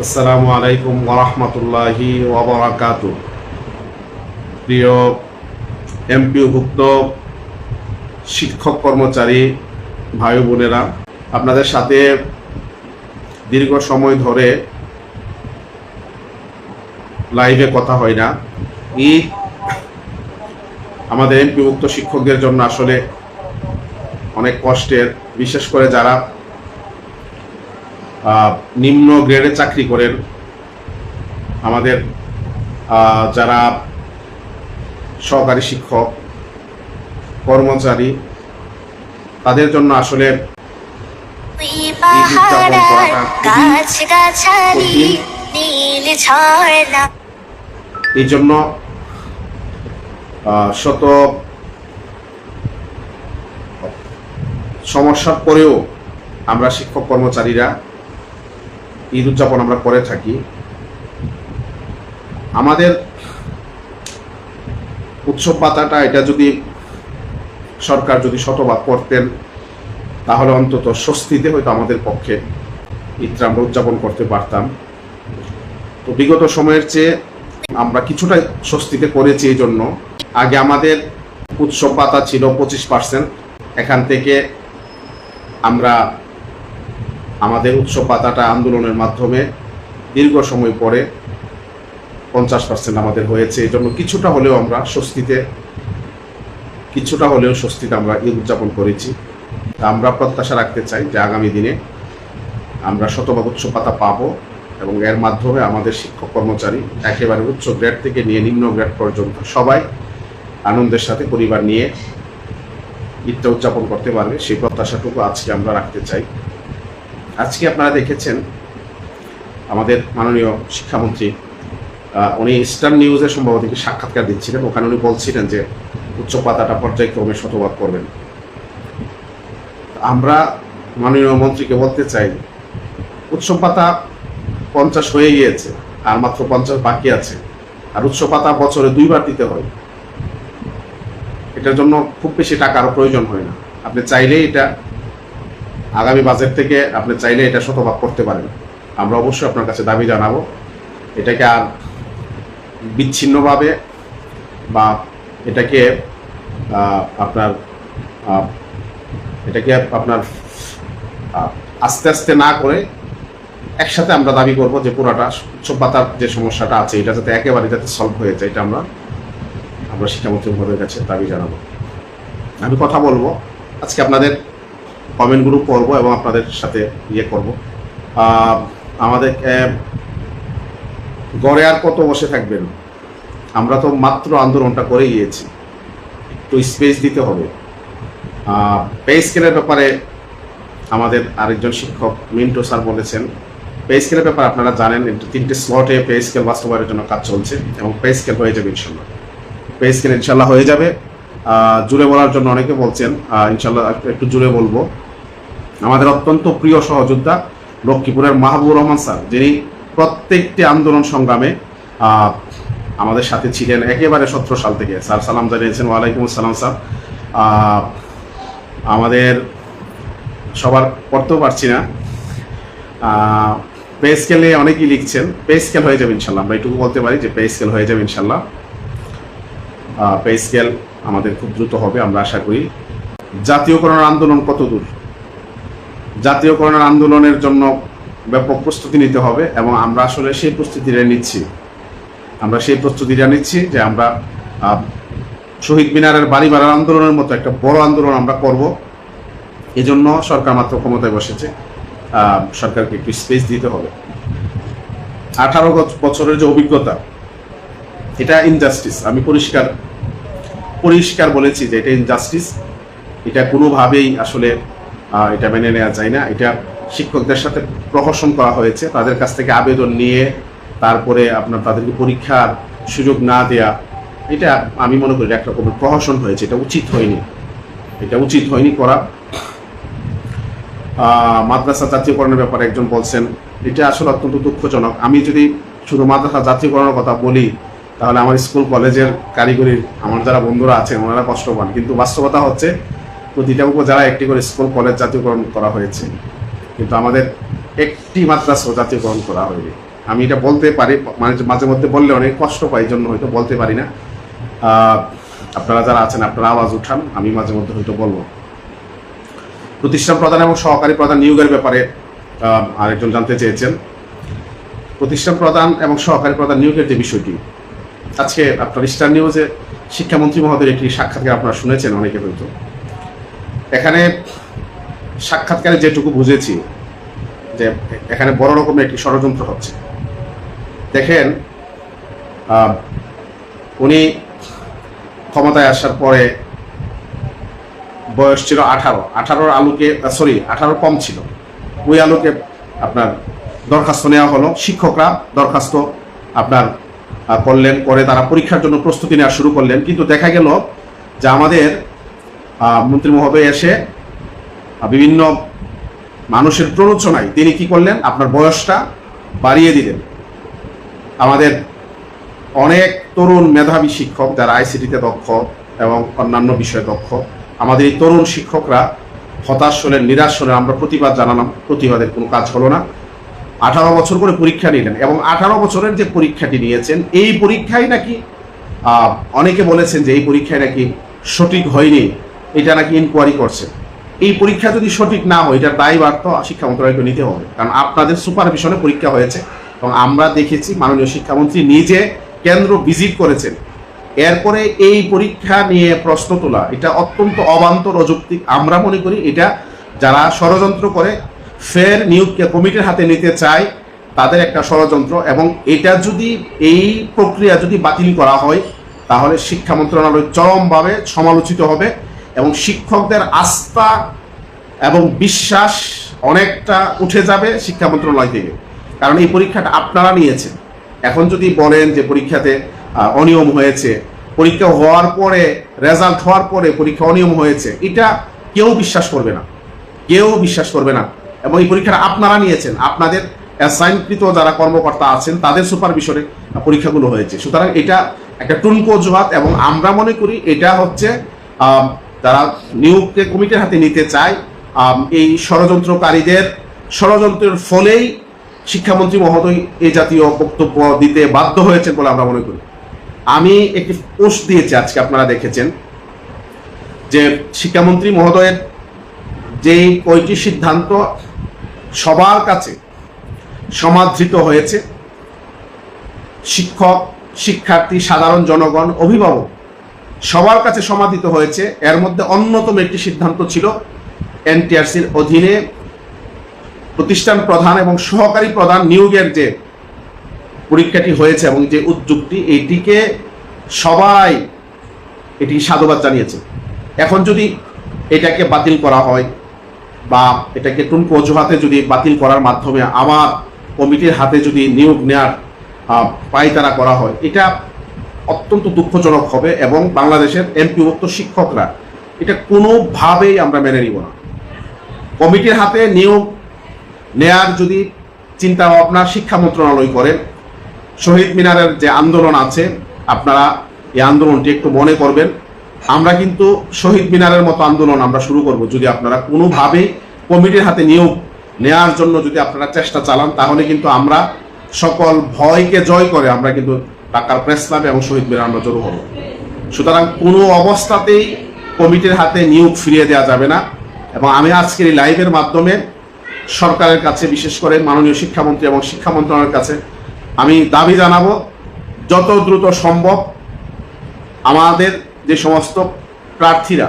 আসসালামু আলাইকুম ওয়া রাহমাতুল্লাহি ওয়া বারাকাতুহু। প্রিয় এমপিওভুক্ত শিক্ষক কর্মচারী ভাই বোনেরা, আপনাদের সাথে দীর্ঘ সময় ধরে লাইভে কথা হয় না। ঈদ আমাদের এমপিওভুক্ত শিক্ষকদের জন্য আসলে অনেক কষ্টের, বিশেষ করে যারা নিম্ন গ্রেডে চাকরি করেন, আমাদের যারা সহকারী শিক্ষক কর্মচারী, তাদের জন্য আসলে এই জন্য শত সমস্যার পরেও আমরা শিক্ষক কর্মচারীরা ঈদ উদযাপন আমরা করে থাকি। আমাদের উৎসব পাতাটা এটা যদি সরকার যদি শতভাগ করতেন, তাহলে অন্তত স্বস্তিতে হয়তো আমাদের পক্ষে ঈদটা আমরা উদযাপন করতে পারতাম। তো বিগত সময়ের চেয়ে আমরা কিছুটা স্বস্তিতে করেছি। এই জন্য আগে আমাদের উৎসব পাতা ছিল 25%, এখান থেকে আমরা আমাদের উৎসব পাতাটা আন্দোলনের মাধ্যমে দীর্ঘ সময় পরে 50% আমাদের হয়েছে। এই জন্য কিছুটা হলেও স্বস্তিতে আমরা ঈদ উদযাপন করেছি। আমরা প্রত্যাশা রাখতে চাই যে আগামী দিনে আমরা শতভাগ উৎসব পাতা পাবো এবং এর মাধ্যমে আমাদের শিক্ষক কর্মচারী একেবারে উচ্চ গ্রেড থেকে নিয়ে নিম্ন গ্রেড পর্যন্ত সবাই আনন্দের সাথে পরিবার নিয়ে ঈদটা উদযাপন করতে পারবে, সেই প্রত্যাশাটুকু আজকে আমরা রাখতে চাই। আজকে আপনারা দেখেছেন আমাদের মাননীয় শিক্ষামন্ত্রী উনি স্টার নিউজে সম্ভবত সাক্ষাৎকার দিচ্ছিলেন। ওখানে উনি বলছিলেন যে উচ্চ পাতাটা পর্যায়ক্রমে শতভাগ করবেন। আমরা মাননীয় মন্ত্রীকে বলতে চাই, উৎসব পাতা 50 হয়ে গিয়েছে, আর মাত্র 50 বাকি আছে। আর উৎসব পাতা বছরে 2 বার দিতে হয়। এটার জন্য খুব বেশি টাকারও প্রয়োজন হয় না। আপনি চাইলে এটা আগামী বাজেট থেকে আপনি চাইলে এটা শতভাগ করতে পারেন। আমরা অবশ্যই আপনার কাছে দাবি জানাবো, এটাকে আর বিচ্ছিন্নভাবে বা এটাকে আপনার আস্তে আস্তে না করে একসাথে আমরা দাবি করব যে পুরাটা উৎসব পাতার যে সমস্যাটা আছে এটা যাতে একেবারে সলভ হয়ে যায়। এটা আমরা শিক্ষামন্ত্রী মহোদয়ের কাছে দাবি জানাবো। আমি কথা বলবো, আজকে আপনাদের কমেন্টগুলো পড়বো এবং আপনাদের সাথে করব। আমাদের গড়ে আর কত বসে থাকবেন? আমরা তো মাত্র আন্দোলনটা করে গিয়েছি, একটু স্পেস দিতে হবে। পে স্কেলের ব্যাপারে আমাদের আরেকজন শিক্ষক মিন্টু স্যার বলেছেন, পে স্কেলের ব্যাপারে আপনারা জানেন 3টে স্লটে পে স্কেল বাস্তবায়নের জন্য কাজ চলছে এবং পে স্কেল হয়ে যাবে ইনশাল্লাহ। পে স্কেল ইনশাল্লাহ হয়ে যাবে। জুড়ে বলার জন্য অনেকে বলছেন, ইনশাল্লাহ একটু জুড়ে বলবো। আমাদের অত্যন্ত প্রিয় সহযোদ্ধা লক্ষ্মীপুরের মাহবুবুর রহমান স্যার, যিনি প্রত্যেকটি আন্দোলন সংগ্রামে আমাদের সাথে ছিলেন একেবারে 17 সাল থেকে। স্যার সালাম জানিয়েছেন। ওয়ালাইকুম আসসালাম স্যার। আমাদের সবার পড়তেও পারছি না, পে স্কেলে অনেকেই লিখছেন। পে স্কেল হয়ে যাবে ইনশাল্লাহ, আমরা এটুকু বলতে পারি যে পে স্কেল হয়ে যাবে ইনশাল্লাহ। পে স্কেল আমাদের খুব দ্রুত হবে আমরা আশা করি। জাতীয়করণের আন্দোলন কত দূর? জাতীয়করণের আন্দোলনের জন্য ব্যাপক প্রস্তুতি নিতে হবে এবং আমরা আসলে সেই প্রস্তুতিটা নিচ্ছি। যে আমরা শহীদ মিনারের বাড়ি ভাড়ার আন্দোলনের মতো একটা বড় আন্দোলন আমরা করব। এজন্য সরকার মাত্র ক্ষমতায় বসেছে, সরকারকে একটু স্পেস দিতে হবে। 18 বছরের যে অভিজ্ঞতা, এটা ইনজাস্টিস। আমি পরিষ্কার বলেছি যে এটা ইনজাস্টিস। এটা কোনোভাবেই আসলে এটা মেনে নেওয়া যায় না। এটা শিক্ষকদের সাথে প্রহসন করা হয়েছে, তাদের কাছ থেকে আবেদন নিয়ে তারপরে তাদেরকে পরীক্ষার সুযোগ না দেয়া, এটা আমি মনে করি একটা রকমের প্রহসন হয়েছে। এটা উচিত হয়নি করা। মাদ্রাসা জাতীয়করণের ব্যাপারে একজন বলছেন, এটা আসলে অত্যন্ত দুঃখজনক। আমি যদি শুধু মাদ্রাসা জাতীয়করণের কথা বলি তাহলে আমার স্কুল কলেজের কারিগরির আমার যারা বন্ধুরা আছেন ওনারা কষ্ট পান, কিন্তু বাস্তবতা হচ্ছে প্রতিটা উপজেলায় একটি করে স্কুল কলেজ জাতীয়করণ করা হয়েছে। কিন্তু আমাদের একটি মাদ্রাসাও জাতীয়করণ করা হয়নি। আমি এটা বলতে পারি, মাঝে মধ্যে বললে অনেক কষ্ট পাই, জন্য হয়তো বলতে পারি না। আপনারা যারা আছেন আপনারা আওয়াজ উঠান, আমি মাঝে মধ্যে হয়তো বলবো। প্রতিষ্ঠান প্রধান এবং সহকারী প্রধান নিয়োগের ব্যাপারে আরেকজন জানতে চেয়েছেন। প্রতিষ্ঠান প্রধান এবং সহকারী প্রধান নিয়োগের যে বিষয়টি, আজকে আপনার স্টার নিউজে শিক্ষামন্ত্রী মহোদয়ের একটি সাক্ষাৎকার আপনারা শুনেছেন অনেকে হয়তো। এখানে সাক্ষাৎকারে যেটুকু বুঝেছি যে এখানে বড় রকমের একটি ষড়যন্ত্র হচ্ছে। দেখেন, উনি ক্ষমতায় আসার পরে বয়স ছিল 18 আলোকে 18 কম ছিল, ওই আলোকে আপনার দরখাস্ত নেওয়া হলো। শিক্ষকরা দরখাস্ত আপনার করলেন, করে তারা পরীক্ষার জন্য প্রস্তুতি নেওয়া শুরু করলেন। কিন্তু দেখা গেল যে আমাদের মন্ত্রী মহোদয় এসে বিভিন্ন মানুষের প্ররোচনায় তিনি কি করলেন, আপনার বয়সটা বাড়িয়ে দিলেন। আমাদের অনেক তরুণ মেধাবী শিক্ষক যারা আইসিটিতে দক্ষ এবং অন্যান্য বিষয়ে দক্ষ, আমাদের এই তরুণ শিক্ষকরা হতাশ হলেন, নিরাশ হলেন। আমরা প্রতিবাদ জানালাম, প্রতিবাদের কোনো কাজ হলো না। 18 বছর করে পরীক্ষা নিলেন এবং 18 বছরের যে পরীক্ষাটি নিয়েছেন, এই পরীক্ষায় নাকি অনেকে বলেছেন যে এই পরীক্ষায় নাকি সঠিক হয়নি, এটা নাকি ইনকোয়ারি করছে। এই পরীক্ষা যদি সঠিক না হয়, এটার দায়ভার তো শিক্ষা মন্ত্রণালয়কে নিতে হবে, কারণ আপনাদের সুপারভিশনে পরীক্ষা হয়েছে এবং আমরা দেখেছি মাননীয় শিক্ষামন্ত্রী নিজে কেন্দ্র ভিজিট করেছেন। এরপরে এই পরীক্ষা নিয়ে প্রশ্ন তোলা, এটা অত্যন্ত অবান্তর, অযৌক্তিক। আমরা মনে করি এটা যারা ষড়যন্ত্র করে ফের নিয়োগকে কমিটির হাতে নিতে চায় তাদের একটা ষড়যন্ত্র, এবং এটা যদি এই প্রক্রিয়া যদি বাতিল করা হয় তাহলে শিক্ষা মন্ত্রণালয় চরমভাবে সমালোচিত হবে এবং শিক্ষকদের আস্থা এবং বিশ্বাস অনেকটা উঠে যাবে শিক্ষা মন্ত্রণালয় থেকে। কারণ এই পরীক্ষাটা আপনারা নিয়েছেন, এখন যদি বলেন যে পরীক্ষাতে অনিয়ম হয়েছে, পরীক্ষা হওয়ার পরে রেজাল্ট হওয়ার পরে পরীক্ষা অনিয়ম হয়েছে, এটা কেউ বিশ্বাস করবে না, কেউ বিশ্বাস করবে না। এবং এই পরীক্ষাটা আপনারা নিয়েছেন, আপনাদের অ্যাসাইনকৃত যারা কর্মকর্তা আছেন তাদের সুপারভিশনে পরীক্ষাগুলো হয়েছে। সুতরাং এটা একটা টুনকো অজুহাত, এবং আমরা মনে করি এটা হচ্ছে যারা নিয়োগকে কমিটির হাতে নিতে চায়, এই ষড়যন্ত্রকারীদের ষড়যন্ত্রের ফলেই শিক্ষামন্ত্রী মহোদয় এই জাতীয় বক্তব্য দিতে বাধ্য হয়েছেন বলে আমরা মনে করি। আমি একটি পোস্ট দিয়েছি আজকে, আপনারা দেখেছেন যে শিক্ষামন্ত্রী মহোদয়ের যেই কয়টি সিদ্ধান্ত সবার কাছে সমাদৃত হয়েছে, শিক্ষক, শিক্ষার্থী, সাধারণ জনগণ, অভিভাবক সবার কাছে সমাদৃত হয়েছে। এর মধ্যে অন্যতম একটি সিদ্ধান্ত ছিল এনটিআরসির অধীনে প্রতিষ্ঠান প্রধান এবং সহকারী প্রধান নিয়োগের যে পরীক্ষাটি হয়েছে এবং যে উদ্যোগটি, এটিকে সবাই এটি সাধুবাদ জানিয়েছে। এখন যদি এটাকে বাতিল করা হয় বা এটাকে টুনকো অজুহাতে যদি বাতিল করার মাধ্যমে আমার কমিটির হাতে যদি নিয়োগ নেওয়ার পায়তারা করা হয়, এটা অত্যন্ত দুঃখজনক হবে এবং বাংলাদেশের এমপিভুক্ত শিক্ষকরা এটা কোনোভাবেই আমরা মেনে নিব না। কমিটির হাতে নিয়োগ নেয়ার যদি চিন্তা ভাবনা শিক্ষা মন্ত্রণালয় করেন, শহীদ মিনারের যে আন্দোলন আছে, আপনারা এই আন্দোলনটি একটু মনে করবেন। আমরা কিন্তু শহীদ মিনারের মতো আন্দোলন আমরা শুরু করব যদি আপনারা কোনোভাবেই কমিটির হাতে নিয়োগ নেয়ার জন্য যদি আপনারা চেষ্টা চালান, তাহলে কিন্তু আমরা সকল ভয়কে জয় করে আমরা কিন্তু ঢাকার প্রেস ক্লাবে এবং শহীদ মিনার আমরা জড়ো হব। সুতরাং কোনো অবস্থাতেই কমিটির হাতে নিয়োগ ফিরিয়ে দেওয়া যাবে না। এবং আমি আজকের এই লাইভের মাধ্যমে সরকারের কাছে, বিশেষ করে মাননীয় শিক্ষামন্ত্রী এবং শিক্ষা মন্ত্রণালয়ের কাছে আমি দাবি জানাবো, যত দ্রুত সম্ভব আমাদের যে সমস্ত প্রার্থীরা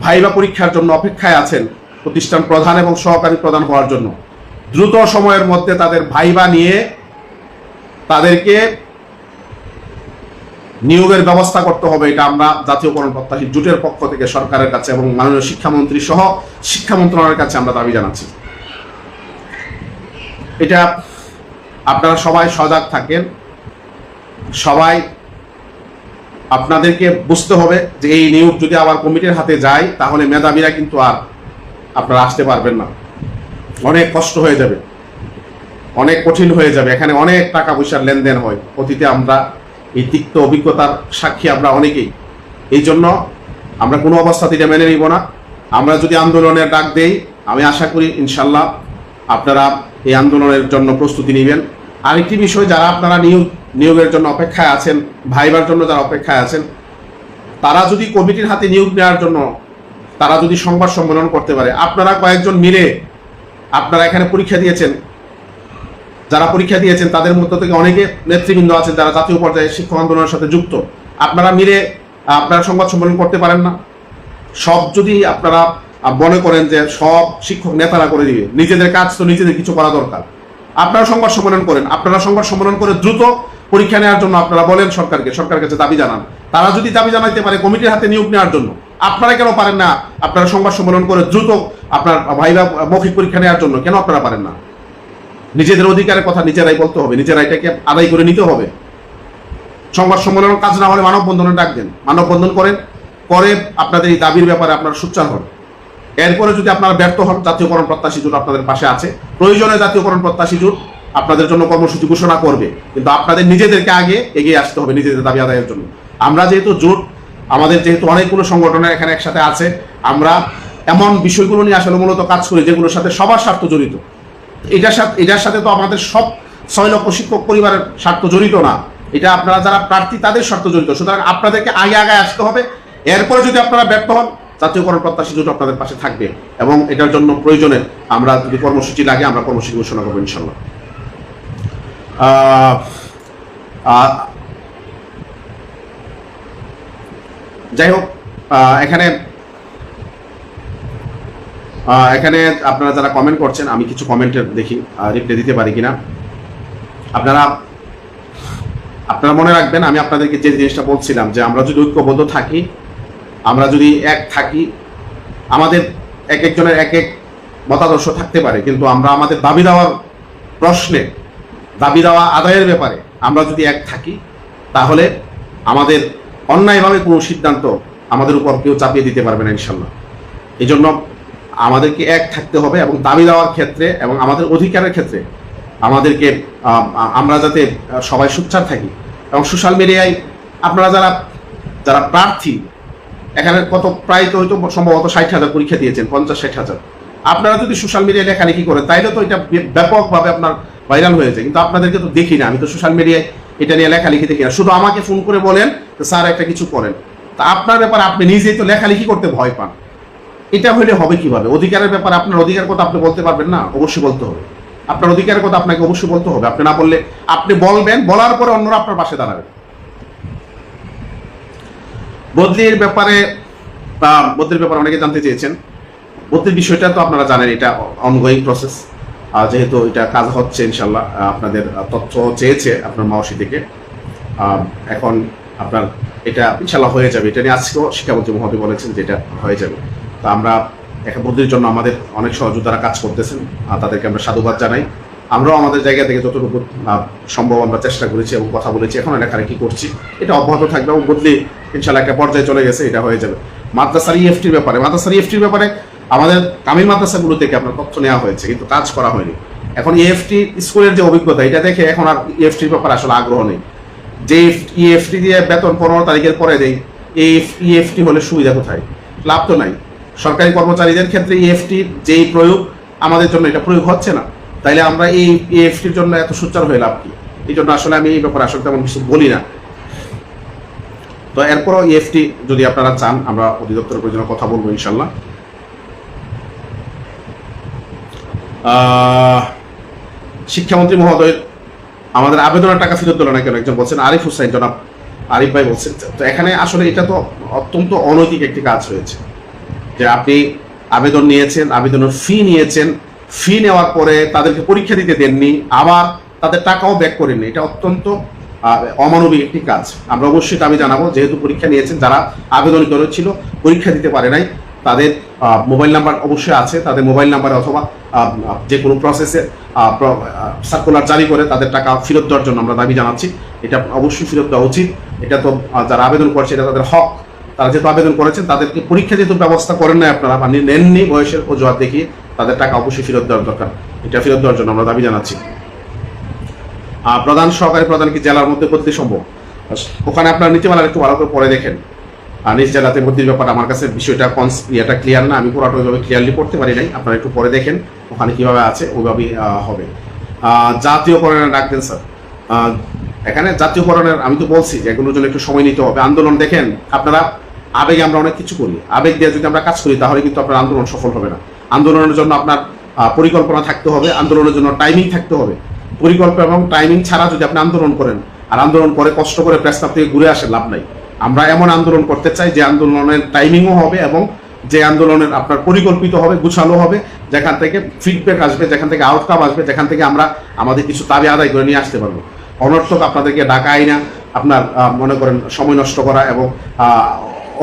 ভাইবা পরীক্ষার জন্য অপেক্ষায় আছেন প্রতিষ্ঠান প্রধান এবং সহকারী প্রধান হওয়ার জন্য, দ্রুত সময়ের মধ্যে তাদের ভাইবা নিয়ে তাদেরকে নিয়োগের ব্যবস্থা করতে হবে। এটা আমরা জাতীয়করণ প্রত্যাশী জোটের পক্ষ থেকে সরকারের কাছে এবং মাননীয় শিক্ষামন্ত্রী সহ শিক্ষা মন্ত্রণালয়ের কাছে আমরা দাবি জানাচ্ছি। এটা আপনারা সবাই সজাগ থাকেন, সবাই আপনাদেরকে বুঝতে হবে যে এই নিয়োগ যদি আবার কমিটির হাতে যায় তাহলে মেধাবীরা কিন্তু আর আপনারা আসতে পারবেন না, অনেক কষ্ট হয়ে যাবে, অনেক কঠিন হয়ে যাবে। এখানে অনেক টাকা পয়সার লেনদেন হয়, অতীতে আমরা এই তিক্ত অভিজ্ঞতার সাক্ষী আমরা অনেকেই। এই জন্য আমরা কোনো অবস্থাতে এটা মেনে নিব না। আমরা যদি আন্দোলনের ডাক দেই, আমি আশা করি ইনশাল্লাহ আপনারা এই আন্দোলনের জন্য প্রস্তুতি নেবেন। আরেকটি বিষয়, যারা আপনারা নিয়োগের জন্য অপেক্ষায় আছেন, ভাইবার জন্য যারা অপেক্ষায় আছেন, তারা যদি কমিটির হাতে নিয়োগ নেওয়ার জন্য তারা যদি সংবাদ সম্মেলন করতে পারে, আপনারা কয়েকজন মিলে, আপনারা এখানে পরীক্ষা দিয়েছেন, যারা পরীক্ষা দিয়েছেন তাদের মধ্য থেকে অনেকে নেতৃবৃন্দ আছেন যারা জাতীয় পর্যায়ে শিক্ষক আন্দোলনের সাথে যুক্ত, আপনারা মিলে আপনারা সংবাদ সম্মেলন করতে পারেন না? সব যদি আপনারা মনে করেন যে সব শিক্ষক নেতারা করে দিবে, নিজেদের কাজ তো নিজেদের কিছু করা দরকার, আপনারা সংবাদ সম্মেলন করেন। আপনারা সংবাদ সম্মেলন করে দ্রুত পরীক্ষা নেওয়ার জন্য আপনারা বলেন সরকারের কাছে দাবি জানান। তারা যদি দাবি জানাইতে পারে কমিটির হাতে নিয়োগ নেওয়ার জন্য, আপনারা কেন পারেন না? আপনারা সংবাদ সম্মেলন করে দ্রুত আপনার ভাইবা মৌখিক পরীক্ষা নেওয়ার জন্য কেন আপনারা পারেন না? নিজেদের অধিকারের কথা নিজেরাই বলতে হবে, নিজেরা এটাকে আদায় করে নিতে হবে। সংবাদ সম্মেলন কাজ না হলে মানববন্ধনে ডাক দেন, মানববন্ধন করেন, করে আপনাদের এই দাবির ব্যাপারে আপনারা সোচ্চার হন। এরপরে যদি আপনারা ব্যর্থ হন, জাতীয়করণ প্রত্যাশী জোট আপনাদের পাশে আছে, প্রয়োজনে জাতীয়করণ প্রত্যাশী জোট আপনাদের জন্য কর্মসূচি ঘোষণা করবে, কিন্তু আপনাদের নিজেদেরকে আগে এগিয়ে আসতে হবে নিজেদের দাবি আদায়ের জন্য। আমরা যেহেতু জোট, আমাদের যেহেতু অনেকগুলো সংগঠনের এখানে একসাথে আছে, আমরা এমন বিষয়গুলো নিয়ে আসলে মূলত কাজ করি যেগুলোর সাথে সবার স্বার্থ জড়িত। এটার সাথে তো আমাদের সব 6 লক্ষ শিক্ষক পরিবারের স্বার্থ জড়িত না, এটা আপনারা যারা প্রার্থী তাদের স্বার্থ জড়িত। সুতরাং আপনাদেরকে আগে আসতে হবে। এরপরে যদি আপনারা ব্যর্থ হন, জাতীয়করণ প্রত্যাশী জোট আপনাদের পাশে থাকবে, এবং এটার জন্য প্রয়োজনে আমরা যদি কর্মসূচি লাগে আমরা কর্মসূচি ঘোষণা করবো ইনশাল্লাহ। যাই হোক, এখানে আপনারা যারা কমেন্ট করছেন, আমি কিছু কমেন্টের দেখি রিপ্লাই দিতে পারি কিনা। আপনারা মনে রাখবেন, আমি আপনাদেরকে যে জিনিসটা বলছিলাম যে আমরা যদি ঐক্যবদ্ধ থাকি, আমরা যদি এক থাকি, আমাদের এক একজনের এক এক মতাদর্শ থাকতে পারে, কিন্তু আমরা আমাদের দাবি দেওয়ার প্রশ্নে, দাবি দেওয়া আদায়ের ব্যাপারে আমরা যদি এক থাকি, তাহলে আমাদের অন্যায়ভাবে কোনো সিদ্ধান্ত আমাদের উপর কেউ চাপিয়ে দিতে পারবে না ইনশাল্লাহ। এই জন্য আমাদেরকে এক থাকতে হবে, এবং দাবি দেওয়ার ক্ষেত্রে এবং আমাদের অধিকারের ক্ষেত্রে আমাদেরকে আমরা যাতে সবাই সোচ্চার থাকি। এবং সোশ্যাল মিডিয়ায় আপনারা যারা প্রার্থী, এখানে প্রায় তো হয়তো সম্ভবত 60,000 পরীক্ষা দিয়েছেন, 50-60,000। আপনারা যদি সোশ্যাল মিডিয়ায় লেখালেখি করেন তাইলে তো এটা ব্যাপকভাবে আপনার ভাইরাল হয়েছে, কিন্তু আপনাদেরকে তো দেখি না, আমি তো সোশ্যাল মিডিয়ায় এটা নিয়ে লেখালেখি দেখি না। শুধু আমাকে ফোন করে বলেন স্যার একটা কিছু করেন, তা আপনার ব্যাপারে আপনি নিজেই তো লেখালেখি করতে ভয় পান। এটা হইলে হবে কিভাবে? অধিকারের ব্যাপারে আপনার অধিকার কথা আপনি বলতে পারবেন না? অবশ্যই বলতে হবে। আপনার অধিকারের কথা আপনাকে অবশ্যই বলতে হবে। আপনি না বললে, আপনি বলবেন, বলার পরে অন্যরা আপনার পাশে দাঁড়াবে। বদলির ব্যাপারে অনেকে জানতে চেয়েছেন। বদলির বিষয়টা তো আপনারা জানেন, এটা অনগোয়িং প্রসেস। যেহেতু এটা কাজ হচ্ছে ইনশাল্লাহ, আপনাদের তথ্য চেয়েছে আপনার মাওসি থেকে, এখন আপনার এটা ইনশাল্লাহ হয়ে যাবে। এটা নিয়ে আজকেও শিক্ষামন্ত্রী মহোদয় বলেছেন যে এটা হয়ে যাবে। তো আমরা এখন বদলির জন্য আমাদের অনেক সহযোগিতারা কাজ করতেছেন, তাদেরকে আমরা সাধুবাদ জানাই। আমরাও আমাদের জায়গা থেকে যতটুকু সম্ভব আমরা চেষ্টা করেছি এবং কথা বলেছি, এখন লেখালেখি করছি, এটা অব্যাহত থাকবে এবং বদলি ইনশাল্লাহ একটা পর্যায়ে চলে গেছে, এটা হয়ে যাবে। মাদ্রাসার ইএফটির ব্যাপারে আমাদের কামিল মাদ্রাসাগুলো থেকে আপনার তথ্য নেওয়া হয়েছে, কিন্তু কাজ করা হয়নি। এখন ইএফটি স্কুলের যে অভিজ্ঞতা, এটা দেখে এখন আর ইএফটির ব্যাপারে আসলে আগ্রহ নেই। যে ইএফটি দিয়ে বেতন 15 তারিখের পরে দেয়, এই ইএফটি হলে সুবিধা কোথায়? লাভ তো নাই। সরকারি কর্মচারীদের ক্ষেত্রে ইএফটির যেই প্রয়োগ, আমাদের জন্য এটা প্রয়োগ হচ্ছে না, তাইলে আমরা এই ইএফটির জন্য এত সোচ্চার হয়ে লাভ কি? এই জন্য আসলে আমি এই ব্যাপারে আসলে তেমন কিছু বলি না। তো এরপরও ইএফটি যদি আপনারা চান, আমরা অধিদপ্তরের প্রয়োজনে কথা বলবো ইনশাল্লাহ। শিক্ষামন্ত্রী মহোদয় আমাদের আবেদনের টাকা ফেরত দিল না কেন? একজন বলছেন, আরিফ হুসাইন, জনাব আরিফ ভাই বলছেন। তো এখানে আসলে এটা তো অত্যন্ত অনৈতিক একটি কাজ হয়েছে যে আপনি আবেদন নিয়েছেন, আবেদনের ফি নিয়েছেন, ফি নেওয়ার পরে তাদেরকে পরীক্ষা দিতে দেননি, আবার তাদের টাকাও ব্যাক করেননি। এটা অত্যন্ত অমানবিক একটি কাজ। আমরা অবশ্যই দাবি জানাবো, যেহেতু পরীক্ষা নিয়েছেন, যারা আবেদন করেছিল পরীক্ষা দিতে পারে নাই, তাদের মোবাইল নাম্বার অবশ্যই আছে, তাদের মোবাইল নাম্বারে অথবা যে কোনো প্রসেসে সার্কুলার জারি করে তাদের টাকা ফেরত দেওয়ার জন্য আমরা দাবি জানাচ্ছি। এটা অবশ্যই ফেরত দেওয়া উচিত। এটা তো যারা আবেদন করছে এটা তাদের হক। তারা যেহেতু আবেদন করেছেন, তাদেরকে পরীক্ষা যেহেতু ব্যবস্থা করেন না আপনারা, বা নেননি, বয়সের অজুহাত দেখিয়ে তাদের টাকা অবশ্যই ফেরত দেওয়ার দরকার। এটা ফেরত দেওয়ার জন্য আমরা দাবি জানাচ্ছি। সহকারী প্রধান কি জেলার মধ্যে করতে সম্ভব? ওখানে আপনার নীতিমালার একটু ভালো করে পড়ে দেখেন। নিজ জেলাতে ভর্তির ব্যাপারে আমার কাছে বিষয়টা ইয়েটা ক্লিয়ার না, আমি পুরোটা ওইভাবে ক্লিয়ারলি পড়তে পারি নাই। আপনারা একটু পরে দেখেন ওখানে কিভাবে আছে, ওইভাবেই হবে। জাতীয়করণের ডাক দেন স্যার। এখানে জাতীয়করণের আমি তো বলছি যে এগুলোর জন্য একটু সময় নিতে হবে। আন্দোলন দেখেন আপনারা আবেগে আমরা অনেক কিছু করি, আবেগ দিয়ে যদি আমরা কাজ করি তাহলে কিন্তু আপনার আন্দোলন সফল হবে না। আন্দোলনের জন্য আপনার পরিকল্পনা থাকতে হবে, আন্দোলনের জন্য টাইমিং থাকতে হবে। পরিকল্পনা এবং টাইমিং ছাড়া যদি আপনি আন্দোলন করেন আর আন্দোলন করে কষ্ট করে প্রেস ক্লাব থেকে ঘুরে আসে লাভ নাই। আমরা এমন আন্দোলন করতে চাই যে আন্দোলনের টাইমিংও হবে এবং যে আন্দোলনের আপনার পরিকল্পিত হবে, গুছালো হবে, যেখান থেকে ফিডব্যাক আসবে, যেখান থেকে আউটকাম আসবে, যেখান থেকে আমরা আমাদের কিছু দাবি আদায় করে নিয়ে আসতে পারবো। অনর্থক আপনাদেরকে ডাকা আইনা আপনার মনে করেন সময় নষ্ট করা এবং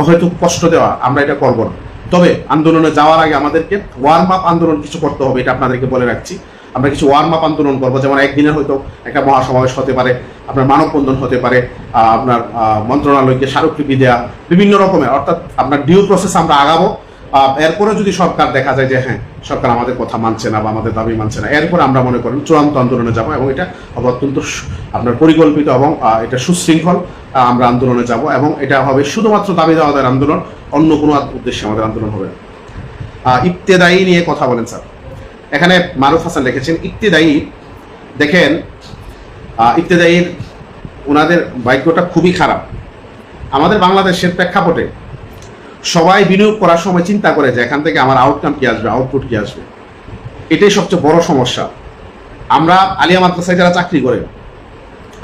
অহেতুক কষ্ট দেওয়া, আমরা এটা করবো না। তবে আন্দোলনে যাওয়ার আগে আমাদেরকে ওয়ার্ম আপ আন্দোলন কিছু করতে হবে, এটা আপনাদেরকে বলে রাখছি। আমরা কিছু ওয়ার্ম আপ আন্দোলন করবো, যেমন একদিনের হয়তো একটা মহাসমাবেশ হতে পারে, আপনার মানববন্ধন হতে পারে, আপনার মন্ত্রণালয়কে স্মারকলিপি দেওয়া, বিভিন্ন রকমের, অর্থাৎ আপনার ডিউ প্রসেস আমরা আগাবো। এরপরে যদি সরকার দেখা যায় যে হ্যাঁ সরকার আমাদের কথা মানছে না বা আমাদের দাবি মানছে না, এরপরে আমরা মনে করেন চূড়ান্ত আন্দোলনে যাবো এবং এটা অত্যন্ত আপনার পরিকল্পিত এবং এটা সুশৃঙ্খল আমরা আন্দোলনে যাব এবং এটা হবে শুধুমাত্র দাবি দেওয়াদের আন্দোলন, অন্য কোনো উদ্দেশ্যে আমাদের আন্দোলন হবে না। ইবতেদায়ী নিয়ে কথা বলেন স্যার। এখানে মারুফ হাসান লিখেছেন ইবতেদায়ী। দেখেন ইবতেদায়ীর ওনাদের বাক্যটা খুবই খারাপ। আমাদের বাংলাদেশের প্রেক্ষাপটে সবাই বিনিয়োগ করার সময় চিন্তা করে যে এখান থেকে আমার আউটকাম কি আসবে, আউটপুট কি আসবে, এটাই সবচেয়ে বড় সমস্যা। আমরা আলিয়া মাদ্রাসায় যারা চাকরি করে,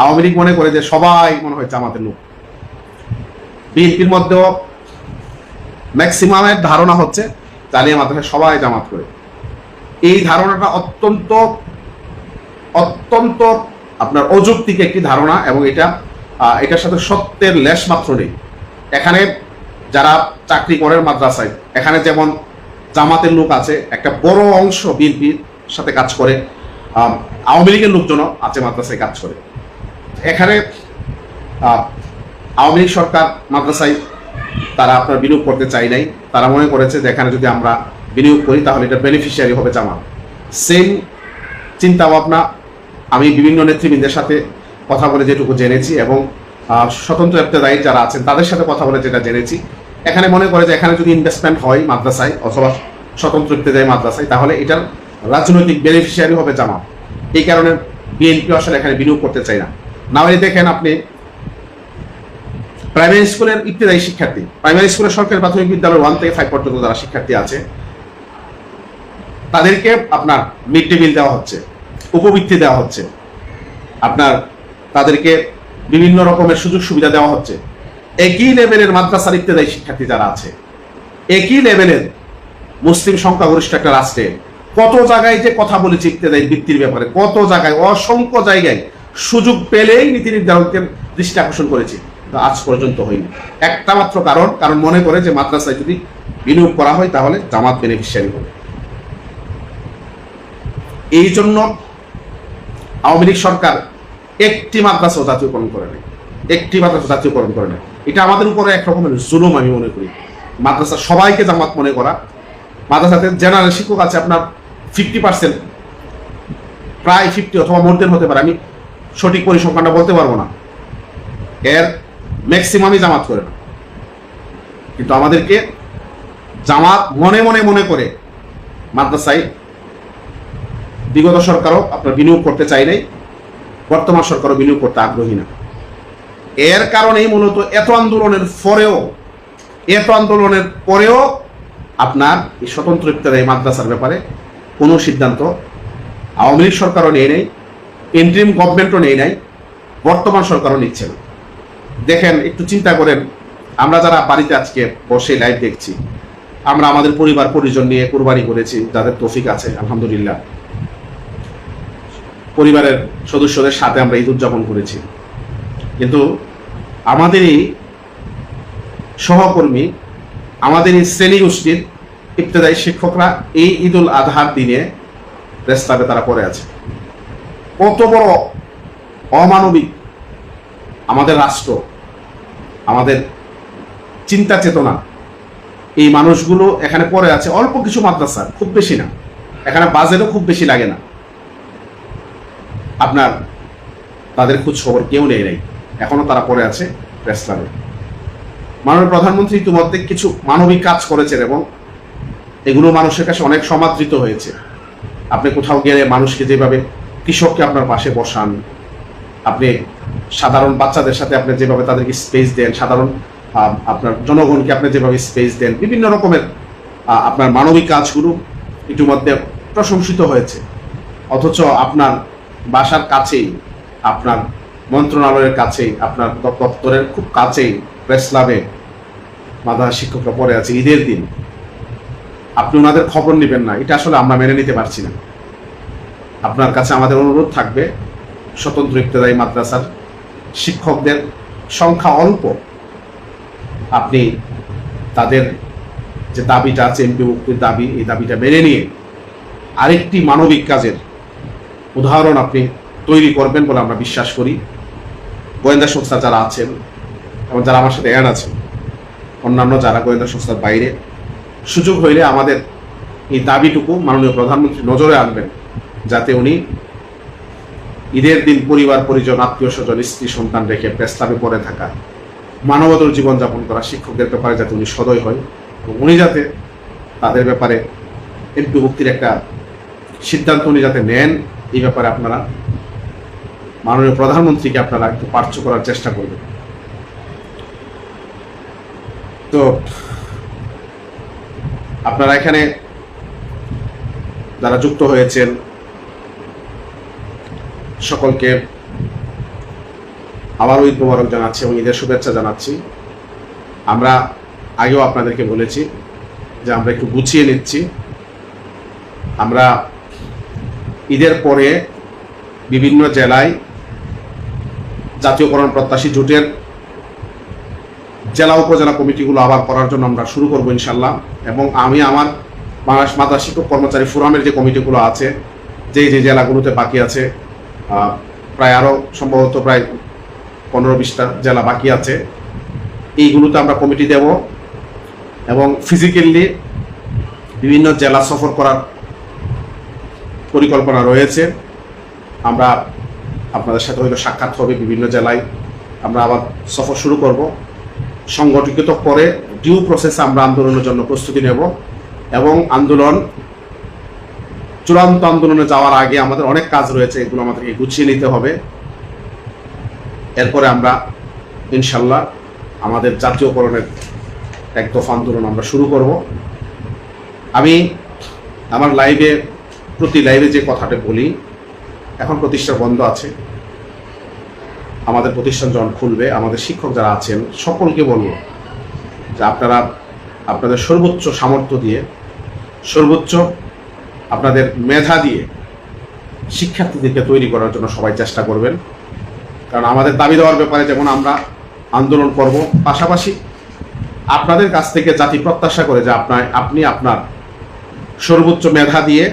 আওয়ামী লীগ মনে করে যে সবাই মনে হয় জামাতের লোক। বিএনপির মধ্যেও ম্যাক্সিমামের ধারণা হচ্ছে আলিয়া মাদ্রাসায় সবাই জামাত করে। এই ধারণাটা অত্যন্ত অত্যন্ত আপনার অযৌক্তিক একটি ধারণা এবং এটার সাথে সত্যের লেশ মাত্র নেই। এখানে যারা চাকরি করেন মাদ্রাসায়, এখানে যেমন জামাতের লোক আছে, একটা বড় অংশ বিএনপির সাথে কাজ করে, আওয়ামী লীগের লোকজনও আছে মাদ্রাসায় কাজ করে। এখানে আওয়ামী লীগ সরকার মাদ্রাসায় তারা আপনার বিনিয়োগ করতে চাই নাই, তারা মনে করেছে যে এখানে যদি আমরা বিনিয়োগ করি তাহলে এটা বেনিফিশিয়ারি হবে জামাত। সেম চিন্তা ভাবনা আমি বিভিন্ন নেতৃবৃন্দের সাথে কথা বলে যেটুকু জেনেছি এবং স্বতন্ত্র ইবতেদায়ী যারা আছেন তাদের সাথে কথা বলে যেটা জেনেছি, এখানে মনে করে যে এখানে যদি ইনভেস্টমেন্ট হয় মাদ্রাসায় অথবা স্বতন্ত্র ইবতেদায়ী মাদ্রাসায় তাহলে এটার রাজনৈতিক বেনিফিশিয়ারি হবে জামাত। এই কারণে বিএনপি আসলে এখানে বিনিয়োগ করতে চাই না। নাহলে দেখেন আপনি প্রাইমারি স্কুলের ইবতেদায়ী শিক্ষার্থী, প্রাইমারি স্কুলের সরকারি প্রাথমিক বিদ্যালয় 1 থেকে 5 পর্যন্ত যারা শিক্ষার্থী আছে তাদেরকে আপনার মিড ডে মিল দেওয়া হচ্ছে, উপবৃত্তি দেওয়া হচ্ছে, আপনার তাদেরকে বিভিন্ন রকমের সুযোগ সুবিধা দেওয়া হচ্ছে। একই লেভেলের মাদ্রাসার ইবতেদায়ী শিক্ষার্থী যারা আছে, একই লেভেলের মুসলিম সংখ্যাগরিষ্ঠ একটা রাষ্ট্রে কত জায়গায় যে কথা বলেছি ইবতেদায়ী বৃত্তির ব্যাপারে, কত জায়গায় অসংখ্য জায়গায় সুযোগ পেলেই নীতি নির্ধারকদের দৃষ্টি আকর্ষণ করেছি, আজ পর্যন্ত হয়নি। একটা মাত্র কারণ মনে করে যে মাদ্রাসায় যদি বিনিয়োগ করা হয় তাহলে জামাত বেনিফিশিয়ারি হবে। এই জন্য আওয়ামী লীগ সরকার একটি মাদ্রাসা জাতীয়করণ করে নাই, একটি মাদ্রাসা জাতীয়করণ করে নাই। এটা আমাদের উপরে এক রকমের জুলুম আমি মনে করি। মাদ্রাসা সবাইকে জামাত মনে করা, মাদ্রাসাতে জেনারেল শিক্ষক আছে আপনার 50%, প্রায় 50 অথবা মোর দেন হতে পারে, আমি সঠিক পরিসংখ্যানটা বলতে পারবো না, এর ম্যাক্সিমামই জামাত করে না। কিন্তু আমাদেরকে জামাত মনে করে মাদ্রাসায় বিগত সরকারও আপনার বিনিয়োগ করতে চাই নাই, বর্তমান সরকারও বিনিয়োগ করতে আগ্রহী না। এর কারণেই মূলত এত আন্দোলনের পরেও আপনার এই স্বতন্ত্র ইবতেদায়ী মাদ্রাসার ব্যাপারে কোনো সিদ্ধান্ত আওয়ামী লীগ সরকারও নেই নাই, ইন্টারিম গভর্নমেন্টও নেই নাই, বর্তমান সরকারও নিচ্ছে না। দেখেন একটু চিন্তা করেন, আমরা যারা বাড়িতে আজকে বসে লাইভ দেখছি, আমরা আমাদের পরিবার পরিজন নিয়ে কুরবানি করেছি, যাদের তৌফিক আছে আলহামদুলিল্লাহ, পরিবারের সদস্যদের সাথে আমরা ঈদ উদযাপন করেছি। কিন্তু আমাদের এই সহকর্মী, আমাদের এই শ্রেণী গোষ্ঠীর ইবতেদায়ী শিক্ষকরা এই ঈদ উল আজহার দিনে প্রেস ক্লাবে তারা পড়ে আছে। কত বড় অমানবিক আমাদের রাষ্ট্র, আমাদের চিন্তা চেতনা, এই মানুষগুলো এখানে পড়ে আছে। অল্প কিছু মাদ্রাসা, খুব বেশি না, এখানে বাজেটও খুব বেশি লাগে না, আপনার তাদের খোঁজ খবর কেউ নেই, এখনো তারা পড়ে আছে প্রেস ক্লাবে। মাননীয় প্রধানমন্ত্রী ইতিমধ্যে কিছু মানবিক কাজ করেছেন এবং এগুলো মানুষের কাছে অনেক সমাদৃত হয়েছে। আপনি কোথাও গেলে মানুষকে যেভাবে, কৃষককে আপনার পাশে বসান, আপনি সাধারণ বাচ্চাদের সাথে আপনি যেভাবে তাদেরকে স্পেস দেন, সাধারণ আপনার জনগণকে আপনি যেভাবে স্পেস দেন, বিভিন্ন রকমের আপনার মানবিক কাজগুলো ইতিমধ্যে প্রশংসিত হয়েছে। অথচ আপনার বাসার কাছেই, আপনার মন্ত্রণালয়ের কাছেই, আপনার দপ্তরের খুব কাছেই প্রেস ক্লাবে মাদ্রাসা শিক্ষকরা পড়ে আছে ঈদের দিন, আপনি ওনাদের খবর নেবেন না, এটা আসলে আমরা মেনে নিতে পারছি না। আপনার কাছে আমাদের অনুরোধ থাকবে, স্বতন্ত্র ইবতেদায়ী মাদ্রাসার শিক্ষকদের সংখ্যা অল্প, আপনি তাদের যে দাবিটা আছে এমপি মুক্তির দাবি, এই দাবিটা মেনে নিয়ে আরেকটি মানবিক কাজের উদাহরণ আপনি তৈরি করবেন বলে আমরা বিশ্বাস করি। গোয়েন্দা সংস্থা যারা আছেন এবং যারা আমার সাথে অ্যাড আছেন, অন্যান্য যারা গোয়েন্দা সংস্থার বাইরে, সুযোগ হইলে আমাদের এই দাবিটুকু মাননীয় প্রধানমন্ত্রী নজরে আনবেন, যাতে উনি ঈদের দিন পরিবার পরিজন, আত্মীয় স্বজন, স্ত্রী সন্তান রেখে প্রেস ক্লাবে পড়ে থাকা, মানবতর জীবনযাপন করা শিক্ষকদের ব্যাপারে যাতে উনি সদয় হয় এবং উনি যাতে তাদের ব্যাপারে এমপি মুক্তির একটা সিদ্ধান্ত উনি যাতে নেন, এই ব্যাপারে আপনারা মাননীয় প্রধানমন্ত্রীকে আপনারা একটু পার্শ্ব করার চেষ্টা করবেন। তো আপনারা এখানে যারা যুক্ত হয়েছেন সকলকে আবারও ঈদ মোবারক জানাচ্ছি এবং ঈদের শুভেচ্ছা জানাচ্ছি। আমরা আগেও আপনাদেরকে বলেছি যে আমরা একটু গুছিয়ে নিচ্ছি। আমরা ঈদের পরে বিভিন্ন জেলায় জাতীয়করণ প্রত্যাশী জোটের জেলা উপজেলা কমিটিগুলো আবার করার জন্য আমরা শুরু করবো ইনশাল্লাহ। এবং আমি আমার বাংলাদেশ মাদ্রাসা শিক্ষক কর্মচারী ফোরামের যে কমিটিগুলো আছে, যে জেলাগুলোতে বাকি আছে, প্রায় আরও সম্ভবত প্রায় 15-20টা জেলা বাকি আছে, এইগুলোতে আমরা কমিটি দেব এবং ফিজিক্যালি বিভিন্ন জেলা সফর করার পরিকল্পনা রয়েছে। আমরা আপনাদের সাথে হয়তো সাক্ষাৎ হবে, বিভিন্ন জেলায় আমরা আবার সফর শুরু করব। সংগঠিত করে ডিউ প্রসেসে আমরা আন্দোলনের জন্য প্রস্তুতি নেব এবং আন্দোলন চূড়ান্ত আন্দোলনে যাওয়ার আগে আমাদের অনেক কাজ রয়েছে, এগুলো আমাদেরকে গুছিয়ে নিতে হবে। এরপরে আমরা ইনশাল্লাহ আমাদের জাতীয়করণের এক দফা আন্দোলন আমরা শুরু করব। আমি আমার প্রতি লাইভে যে কথাটা বলি, এখন প্রতিষ্ঠান বন্ধ আছে, আমাদের প্রতিষ্ঠান যখন খুলবে আমাদের শিক্ষক যারা আছেন সকলকে বলবো যে আপনারা আপনাদের সর্বোচ্চ সামর্থ্য দিয়ে, সর্বোচ্চ আপনাদের মেধা দিয়ে শিক্ষার্থীদেরকে তৈরি করার জন্য সবাই চেষ্টা করবেন। কারণ আমাদের দাবি দেওয়ার ব্যাপারে যেমন আমরা আন্দোলন করব, পাশাপাশি আপনাদের কাছ থেকে জাতি প্রত্যাশা করে যে আপনি আপনার সর্বোচ্চ মেধা দিয়ে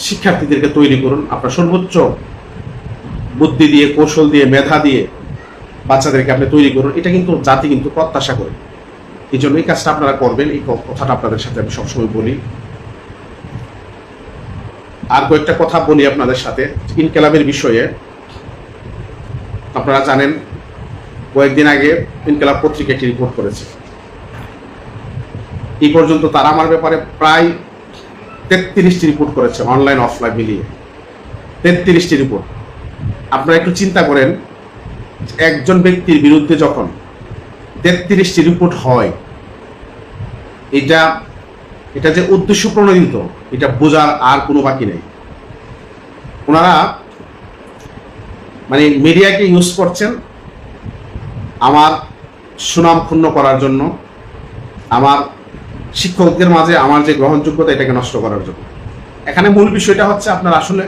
শিক্ষার্থীদেরকে তৈরি করুন, আপনার সর্বোচ্চ বুদ্ধি দিয়ে, কৌশল দিয়ে, মেধা দিয়ে বাচ্চাদেরকে আপনি তৈরি করুন। এটা কিন্তু জাতি কিন্তু প্রত্যাশা করে, এই জন্য এই কাজটা আপনারা করবেন। এই কথাটা আপনাদের সাথে আমি সবসময় বলি। আর কয়েকটা কথা বলি আপনাদের সাথে ইনকেলাবের বিষয়ে। আপনারা জানেন কয়েকদিন আগে ইনকেলাব পত্রিকা একটি রিপোর্ট করেছে। এই পর্যন্ত তারা আমার ব্যাপারে প্রায় 33টি রিপোর্ট করেছে, অনলাইন অফলাইন মিলিয়ে 33টি রিপোর্ট। আপনারা একটু চিন্তা করেন, একজন ব্যক্তির বিরুদ্ধে যখন 33টি রিপোর্ট হয়, এটা যে উদ্দেশ্য প্রণোদিত, এটা বোঝার আর কোনো বাকি নেই। ওনারা মানে মিডিয়াকে ইউজ করছেন আমার সুনাম ক্ষুণ্ণ করার জন্য, আমার শিক্ষকদের মাঝে আমার যে গ্রহণযোগ্যতা এটাকে নষ্ট করার জন্য। এখানে মূল বিষয়টা হচ্ছে আপনার আসলে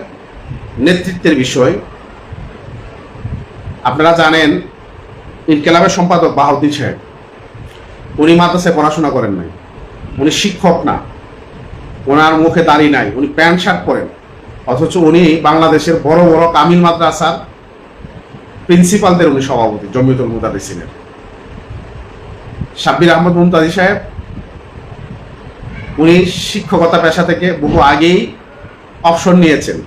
নেতৃত্বের বিষয়। আপনারা জানেন ইনকেলাবের সম্পাদক বাহাউদ্দিন সাহেব, উনি মাদ্রাসায় পড়াশোনা করেন নাই, উনি শিক্ষক না, ওনার মুখে দাড়ি নাই, উনি প্যান্ট শার্ট পরেন, অথচ উনি বাংলাদেশের বড় বড় কামিল মাদ্রাসার প্রিন্সিপালদের উনি সভাপতি, জমিয়তুল মুদাররিসিনের। সাব্বির আহমদ মুমতাজি সাহেব, উনি শিক্ষকতা পেশা থেকে বহু আগেই অবসর নিয়েছেন,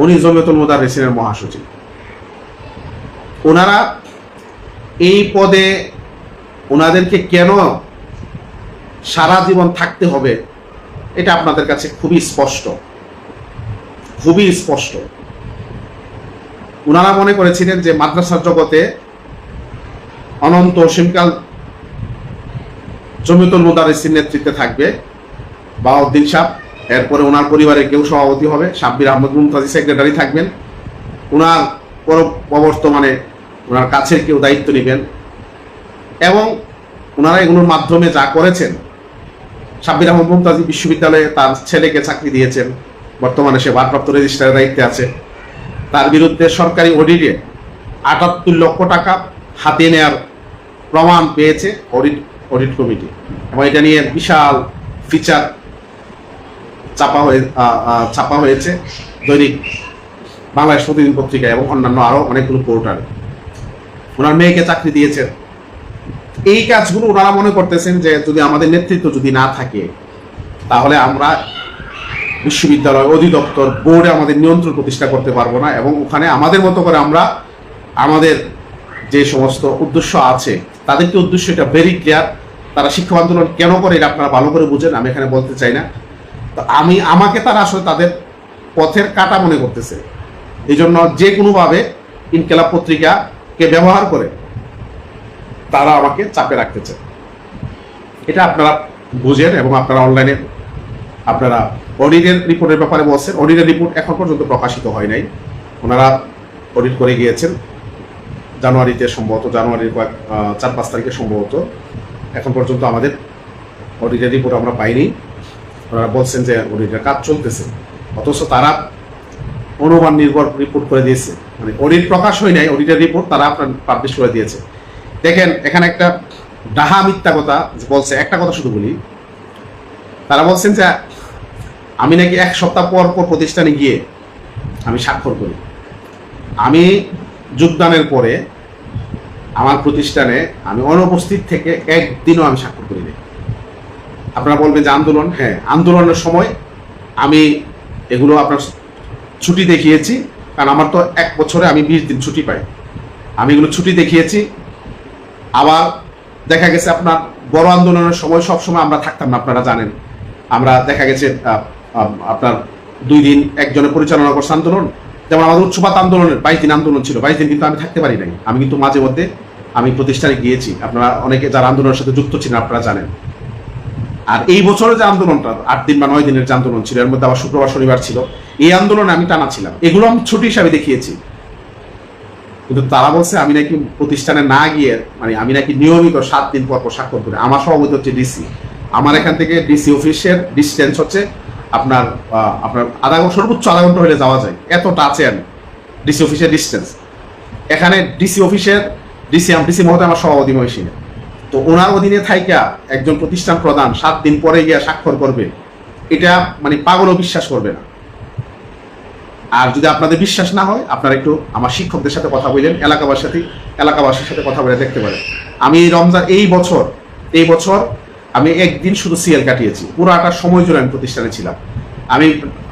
উনি জমিয়তুল মুদাররিসিনের মহাসচিব। ওনারা এই পদে ওনাদেরকে কেন সারা জীবন থাকতে হবে এটা আপনাদের কাছে খুবই স্পষ্ট, খুবই স্পষ্ট। ওনারা মনে করেছিলেন যে মাদ্রাসার জগতে অনন্ত অসীমকাল জমিয়তুল মুদারিসিন নেতৃত্বে থাকবে বাহাউদ্দিন সাহেব, এরপরে ওনার পরিবারের কেউ সভাপতি হবে, সাব্বির আহমদ মুমতাজি সেক্রেটারি থাকবেন, ওনার বর্তমানে ওনার কাছের কেউ দায়িত্ব নেবেন, এবং ওনারা এগুলোর মাধ্যমে যা করেছেন, সাব্বির আহমদ মুমতাজি বিশ্ববিদ্যালয়ে তার ছেলেকে চাকরি দিয়েছেন, বর্তমানে সে ভারপ্রাপ্ত রেজিস্ট্রারের দায়িত্বে আছে, তার বিরুদ্ধে সরকারি অডিটে ৭৮ লক্ষ টাকা হাতিয়ে নেওয়ার প্রমাণ পেয়েছে অডিট কমিটি, এবং এটা নিয়ে বিশাল ফিচার ছাপা হয়েছে দৈনিক বাংলাদেশ প্রতিদিন পত্রিকায় এবং অন্যান্য আরো অনেকগুলো পোর্টালে। ওনার মেয়েকে চাকরি দিয়েছেন। এই কাজগুলো ওনারা মনে করতেছেন যে যদি আমাদের নেতৃত্ব যদি না থাকে তাহলে আমরা বিশ্ববিদ্যালয় অধিদপ্তর বোর্ডে আমাদের নিয়ন্ত্রণ প্রতিষ্ঠা করতে পারবো না, এবং ওখানে আমাদের মতো করে আমরা আমাদের যে সমস্ত উদ্দেশ্য আছে তাদেরকে উদ্দেশ্য এটা ভেরি ক্লিয়ার। তারা শিক্ষক আন্দোলন কেন করে এটা আপনারা ভালো করে বুঝেন, আমি এখানে বলতে চাই না। তো আমাকে তারা আসলে তাদের পথের কাটা মনে করতেছে, এই জন্য যে কোনোভাবে ইনকিলাব পত্রিকাকে ব্যবহার করে তারা আমাকে চাপে রাখতেছে। এটা আপনারা বুঝেন, এবং আপনারা অনলাইনে আপনারা অডিটের রিপোর্টের ব্যাপারে বলছেন। অডিটের রিপোর্ট এখন পর্যন্ত প্রকাশিত হয় নাই, ওনারা অডিট করে গিয়েছেন জানুয়ারিতে, সম্ভবত জানুয়ারির 4-5 তারিখে সম্ভবত। এখন পর্যন্ত আমাদের অডিটের রিপোর্ট আমরা পাইনি। ওনারা বলছেন যে অডিটের কাজ চলতেছে, অথচ তারা অনুমান নির্ভর রিপোর্ট করে দিয়েছে, মানে অডিট প্রকাশ হয় নাই, অডিটের রিপোর্ট তারা আপনার পাবলিশ করে দিয়েছে। দেখেন এখানে একটা ডাহা মিথ্যা কথা বলছে। একটা কথা শুধু বলি, তারা বলছেন যে আমি নাকি 1 সপ্তাহ পর পর প্রতিষ্ঠানে গিয়ে আমি স্বাক্ষর করি। আমি যোগদানের পরে আমার প্রতিষ্ঠানে আমি অনুপস্থিত থেকে একদিনও আমি স্বাক্ষর করি নাই। আপনারা বলবেন যে আন্দোলন, হ্যাঁ আন্দোলনের সময় আমি এগুলো আপনার ছুটি দেখিয়েছি, কারণ আমার তো 1 বছরে আমি 20 দিন ছুটি পাই, আমি এগুলো ছুটি দেখিয়েছি। আবার দেখা গেছে আপনার বড় আন্দোলনের সময় সব সময় আমরা থাকতাম না, আপনারা জানেন। আমরা দেখা গেছে আপনার 2 দিন একজনে পরিচালনা করছে আন্দোলন, যেমন আমাদের উচ্চপাত আন্দোলনের 22 দিন আন্দোলন ছিল, 22 দিন কিন্তু আমি থাকতে পারি নাই। আমি কিন্তু মাঝে মধ্যে আমি প্রতিষ্ঠানে গিয়েছি, আপনারা অনেকে যারা আন্দোলনের সাথে যুক্ত ছিলেন আপনারা জানেন। আর এই বছরের যে আন্দোলনটা 8 দিন বা 9 দিনের যে আন্দোলন ছিল, এর মধ্যে আবার শুক্রবার শনিবার ছিল, এই আন্দোলনে আমি টানা ছিলাম, এগুলো আমি ছুটি হিসাবে দেখিয়েছি। কিন্তু তারা বলছে আমি নাকি প্রতিষ্ঠানে না গিয়ে, মানে আমি নাকি নিয়মিত 7 দিন পর পর স্বাক্ষর করি। আমার সভাপতি হচ্ছে ডিসি, আমার এখান থেকে ডিসি অফিসের ডিস্টেন্স হচ্ছে আপনার সর্বোচ্চ আধা ঘন্টা হলে যাওয়া যায়, এতটা আছে আমি ডিসি অফিসের ডিস্টেন্স। এখানে ডিসি অফিসের ডিসি মহোদয় আমার সভাপতি মহিষী, তো ওনার অধীনে থাইকা একজন প্রতিষ্ঠান প্রধান 7 দিন পরে গিয়ে স্বাক্ষর করবে, এটা মানে পাগলও বিশ্বাস করবে না। আর যদি আপনাদের বিশ্বাস না হয় আপনারা একটু আমার শিক্ষকদের সাথে কথা বললেন, এলাকাবাসীর সাথে কথা বলে দেখতে পারেন। আমি রমজান এই বছর আমি একদিন শুধু সিএল কাটিয়েছি, পুরাটা সময় জুড়ে আমি প্রতিষ্ঠানে ছিলাম। আমি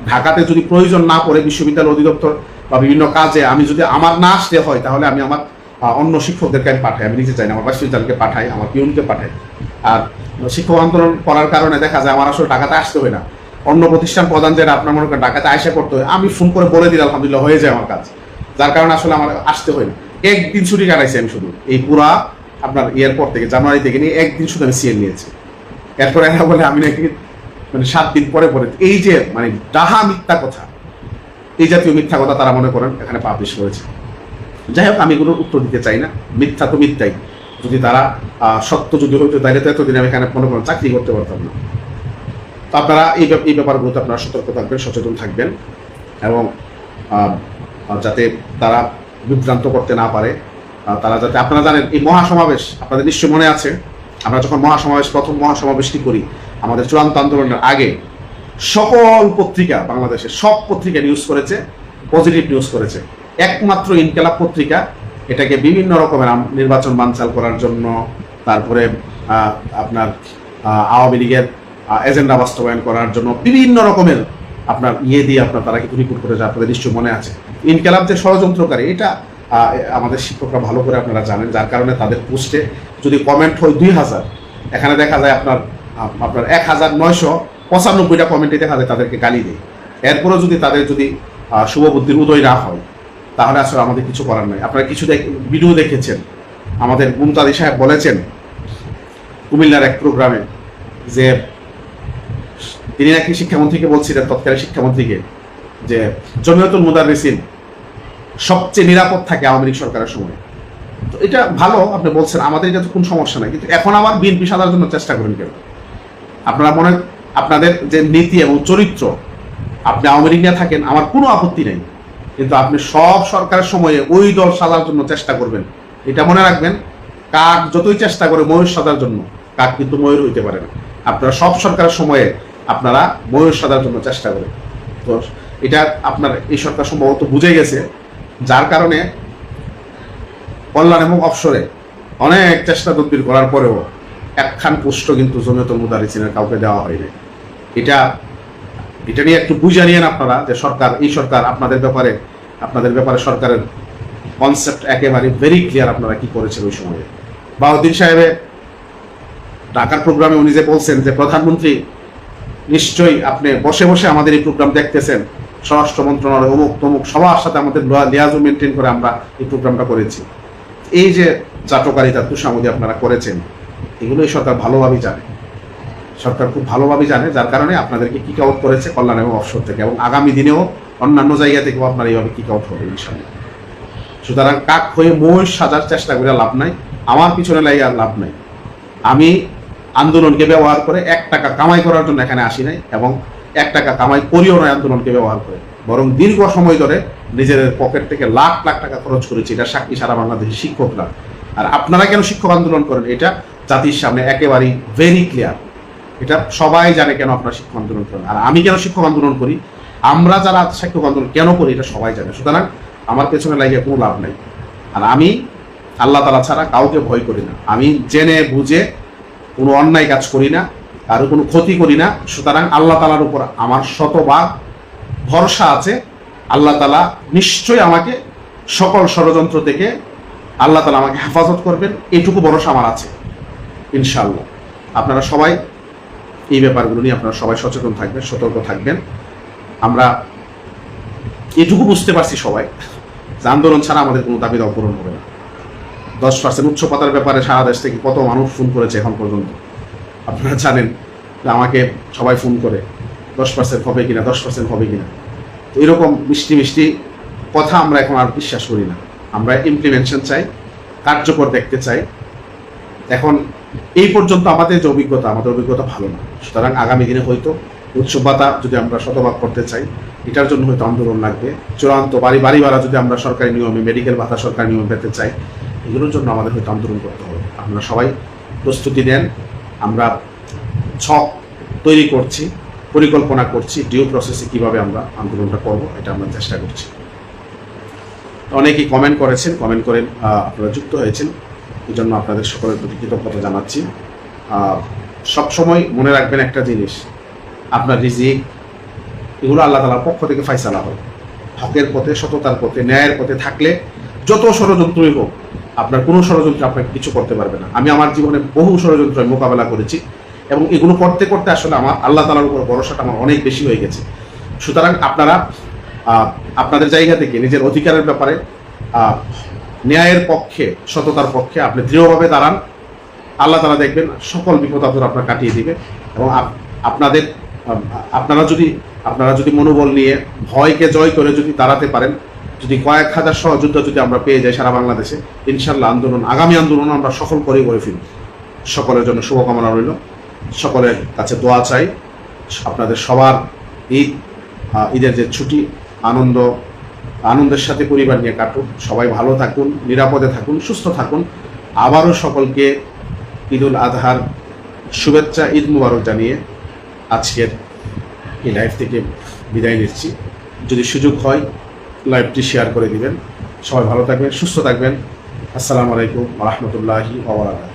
ঢাকাতে যদি প্রয়োজন না পড়ে বিশ্ববিদ্যালয় অধিদপ্তর বা বিভিন্ন কাজে আমি যদি আমার না আসতে হয়, তাহলে আমি আমার অন্য শিক্ষকদেরকে আমি পাঠাই, আমি নিজে চাই না, আমার বিশ্ববিদ্যালয়কে পাঠাই, আমার পিউনকে পাঠাই। আর শিক্ষক আন্দোলন করার কারণে দেখা যায় আমার আসলে ঢাকাতে আসতে হয় না, অন্য প্রতিষ্ঠান প্রধান যেটা আপনার মনে করেন ঢাকাতে আয়সা করতে হয়, আমি ফোন করে বলে দিলে আলহামদুলিল্লাহ হয়ে যায় আমার কাজ, যার কারণে আসলে আমার আসতে হয় না। একদিন ছুটি কাটাইছি আমি শুধু এই পুরা আপনার এয়ারপোর্ট থেকে জানুয়ারি থেকে নিয়ে একদিন শুধু আমি সিএল নিয়েছি। এরপরে এরা বলে আমি নাকি মানে 7 দিন পরে এই যে মানে ডাহা মিথ্যা কথা, এই জাতীয় মিথ্যা কথা তারা মনে করেন এখানে পাবলিশ করেছে। যাই হোক, আমি এগুলোর উত্তর দিতে চাই না, মিথ্যা তো মিথ্যাই। যদি তারা সত্য যদি হইতো তাহলে তো এতদিন আমি এখানে মনে করেন চাকরি করতে পারতাম না। তো আপনারা এই ব্যাপারগুলোতে আপনারা সতর্ক থাকবেন, সচেতন থাকবেন, এবং যাতে তারা বিভ্রান্ত করতে না পারে, তারা যাতে, আপনারা জানেন এই মহাসমাবেশ আপনাদের নিশ্চয় মনে আছে, আমরা যখন প্রথম মহাসমাবেশটি করি আমাদের চূড়ান্ত আন্দোলনের আগে, সকল পত্রিকা, বাংলাদেশের সব পত্রিকা নিউজ করেছে, পজিটিভ নিউজ করেছে। একমাত্র ইনকিলাব পত্রিকা এটাকে বিভিন্ন রকমের নির্বাচন বানচাল করার জন্য, তারপরে আপনার আওয়ামী লীগের এজেন্ডা বাস্তবায়ন করার জন্য বিভিন্ন রকমের আপনার দিয়ে আপনার তারা কিন্তু রিপোর্ট করেছে, আপনাদের নিশ্চয় মনে আছে। ইনকিলাব যে ষড়যন্ত্রকারী এটা আমাদের শিক্ষকরা ভালো করে আপনারা জানেন, যার কারণে তাদের পোস্টে যদি কমেন্ট হয় 2000, এখানে দেখা যায় আপনার 1995টা কমেন্টে দেখা যায় তাদেরকে গালি দেয়। এরপরেও যদি তাদের যদি শুভবুদ্ধির উদয় না হয়, তাহলে আসলে আমাদের কিছু করার নাই। আপনারা কিছু ভিডিও দেখেছেন, আমাদের মুমতাজি সাহেব বলেছেন কুমিল্লার এক প্রোগ্রামে যে তিনি নাকি শিক্ষামন্ত্রীকে বলছিলেন, তৎকালীন শিক্ষামন্ত্রীকে, যে জমিয়তুল মুদাররিসিন সবচেয়ে নিরাপদ থাকে আওয়ামী লীগ সরকারের সময়। তো এটা ভালো, আপনি বলছেন, আমাদের এটা তো কোনো সমস্যা নাই, কিন্তু এখন আবার বিএনপি সাজার জন্য চেষ্টা করেন কেন? আপনারা আপনাদের যে নীতি এবং চরিত্র, আপনি আওয়ামী লীগ নিয়ে থাকেন, আমার কোনো আপত্তি নেই, কিন্তু আপনি সব সরকারের সময়ে ওই দল সাজার জন্য চেষ্টা করবেন। এটা মনে রাখবেন, কাক যতই চেষ্টা করে ময়ূর সাজার জন্য, কাক কিন্তু ময়ূর হইতে পারে না। আপনারা সব সরকারের সময়ে আপনারা ময়ূর সাজার জন্য চেষ্টা করেন। তো এটা আপনার এই সরকার সম্ভবত বুঝে গেছে, যার কারণে কল্যাণ এবং অবসরে অনেক চেষ্টা তদবির করার পরেও একখান পোস্ট কিন্তু জমিয়তুল মুদাররিসিনের কাউকে দেওয়া হয়নি। এটা নিয়ে একটু বুঝে নিয়েন আপনারা, যে এই সরকার আপনাদের ব্যাপারে সরকারের কনসেপ্ট একেবারে ভেরি ক্লিয়ার, আপনারা কি করেছেন ওই সময়ে। বাউদ্দিন সাহেবের ঢাকার প্রোগ্রামে উনি যে বলছেন যে প্রধানমন্ত্রী নিশ্চয়ই আপনি বসে বসে আমাদের এই প্রোগ্রাম দেখতেছেন, স্বরাষ্ট্র মন্ত্রণালয় অমুক তমুক সবার সাথে আমাদের লিয়াজু মেনটেন করে আমরা এই প্রোগ্রামটা করেছি। এই যে চাটকারিতা তুষামদি আপনারা করেছেন, এগুলো এই সরকার ভালোভাবেই জানে, সরকার খুব ভালোভাবেই জানে, যার কারণে আপনাদেরকে কিক আউট করেছে কল্যাণ এবং অবসর থেকে, এবং আগামী দিনেও অন্যান্য জায়গা থেকেও আপনারা এইভাবে কিক আউট হবে ইনশাআল্লাহ। সুতরাং কাক হয়ে ময়ূর সাজার চেষ্টা করে লাভ নাই, আমার পিছনে লাগিয়ে লাভ নাই। আমি আন্দোলনকে ব্যবহার করে 1 টাকা কামাই করার জন্য এখানে আসি নাই, এবং 1 টাকা কামাই করিও নয় আন্দোলনকে ব্যবহার করে, বরং দীর্ঘ সময় ধরে নিজেদের পকেট থেকে লাখ লাখ টাকা খরচ করেছি। এটা সাক্ষী সারা বাংলাদেশের শিক্ষকরা। আর আপনারা কেন শিক্ষক আন্দোলন করেন, এটা জাতির সামনে একেবারেই ভেরি ক্লিয়ার। এটা সবাই জানে কেন আপনারা শিক্ষক আন্দোলন করেন, আর আমি কেন শিক্ষক আন্দোলন করি, আমরা যারা শিক্ষক আন্দোলন কেন করি, এটা সবাই জানে। সুতরাং আমার পেছনে লাগিয়ে কোনো লাভ নাই। আর আমি আল্লাহ তাআলা ছাড়া কাউকে ভয় করি না, আমি জেনে বুঝে কোনো অন্যায় কাজ করি না, কারো কোনো ক্ষতি করি না। সুতরাং আল্লাহ তাআলার উপর আমার শতভাগ ভরসা আছে। আল্লাহ তাআলা নিশ্চয়ই আমাকে সকল ষড়যন্ত্র থেকে আল্লাহ তাআলা আমাকে হেফাজত করবেন, এটুকু ভরসা আমার আছে ইনশাআল্লাহ। আপনারা সবাই এই ব্যাপারগুলো নিয়ে আপনারা সবাই সচেতন থাকবেন, সতর্ক থাকবেন। আমরা এটুকু বুঝতে পারছি সবাই যে আন্দোলন ছাড়া আমাদের কোনো দাবি দাওয়া পূরণ হবে না। 10% উচ্চ পাতার ব্যাপারে সারা দেশ থেকে কত মানুষ ফোন করেছে এখন পর্যন্ত, আপনারা জানেন যে আমাকে সবাই ফোন করে 10% হবে কিনা, 10% হবে কিনা। তো এরকম মিষ্টি মিষ্টি কথা আমরা এখন আর বিশ্বাস করি না। আমরা ইমপ্লিমেন্টেশন চাই, কার্যকর দেখতে চাই। এখন এই পর্যন্ত আমাদের যে অভিজ্ঞতা, আমাদের অভিজ্ঞতা ভালো না। সুতরাং আগামী দিনে হয়তো উচ্চ ভাতা যদি আমরা শতভাগ করতে চাই, এটার জন্য হয়তো আন্দোলন লাগবে। চূড়ান্ত বাড়ি ভাড়া যদি আমরা সরকারি নিয়মে, মেডিকেল ভাতা সরকারি নিয়মে পেতে চাই, এগুলোর জন্য আমাদের হয়তো আন্দোলন করতে হবে। আপনারা সবাই প্রস্তুতি নেন। আমরা ছক তৈরি করছি, পরিকল্পনা করছি, ডিউ প্রসেসে কিভাবে আমরা আন্দোলনটা করব, এটা আমরা চেষ্টা করছি। অনেকেই কমেন্ট করেছেন, কমেন্ট করে আপনারা যুক্ত হয়েছেন, এই জন্য আপনাদের সকলের প্রতি কৃতজ্ঞতা জানাচ্ছি। সবসময় মনে রাখবেন একটা জিনিস, আপনার রিজিক এগুলো আল্লাহ তাআলার পক্ষ থেকে ফায়সালা হয়। হকের পথে, সততার পথে, ন্যায়ের পথে থাকলে যত ষড়যন্ত্রই হোক, আপনার কোনো ষড়যন্ত্র আপনাকে কিছু করতে পারবে না। আমি আমার জীবনে বহু ষড়যন্ত্র মোকাবেলা করেছি, এবং এগুলো করতে করতে আসলে আমার আল্লাহ তাআলার উপর ভরসাটা আমার অনেক বেশি হয়ে গেছে। সুতরাং আপনারা আপনাদের জায়গা থেকে নিজের অধিকারের ব্যাপারে ন্যায়ের পক্ষে, সততার পক্ষে আপনি দৃঢ়ভাবে দাঁড়ান। আল্লাহ তাআলা দেখবেন সকল বিপদ আপদ আপনার কাটিয়ে দিবে। এবং আপনারা যদি মনোবল নিয়ে ভয়কে জয় করে যদি দাঁড়াতে পারেন, যদি কয়েক হাজার সহযোদ্ধা যদি আমরা পেয়ে যাই সারা বাংলাদেশে, ইনশাআল্লাহ আগামী আন্দোলন আমরা সফল করে ফিরব। সকলের জন্য শুভকামনা রইল, সকলের কাছে দোয়া চাই। আপনাদের সবার ঈদের যে ছুটি, আনন্দের সাথে পরিবার নিয়ে কাটুন। সবাই ভালো থাকুন, নিরাপদে থাকুন, সুস্থ থাকুন। আবারও সকলকে ঈদুল আজহার শুভেচ্ছা, ঈদ মুবারক জানিয়ে আজকের এই লাইভ থেকে বিদায় নিচ্ছি। যদি সুযোগ হয় লাইভটি শেয়ার করে দিবেন। সবাই ভালো থাকবেন, সুস্থ থাকবেন। আসসালামু আলাইকুম ওয়া রাহমাতুল্লাহি ওয়া বারাকাতুহু।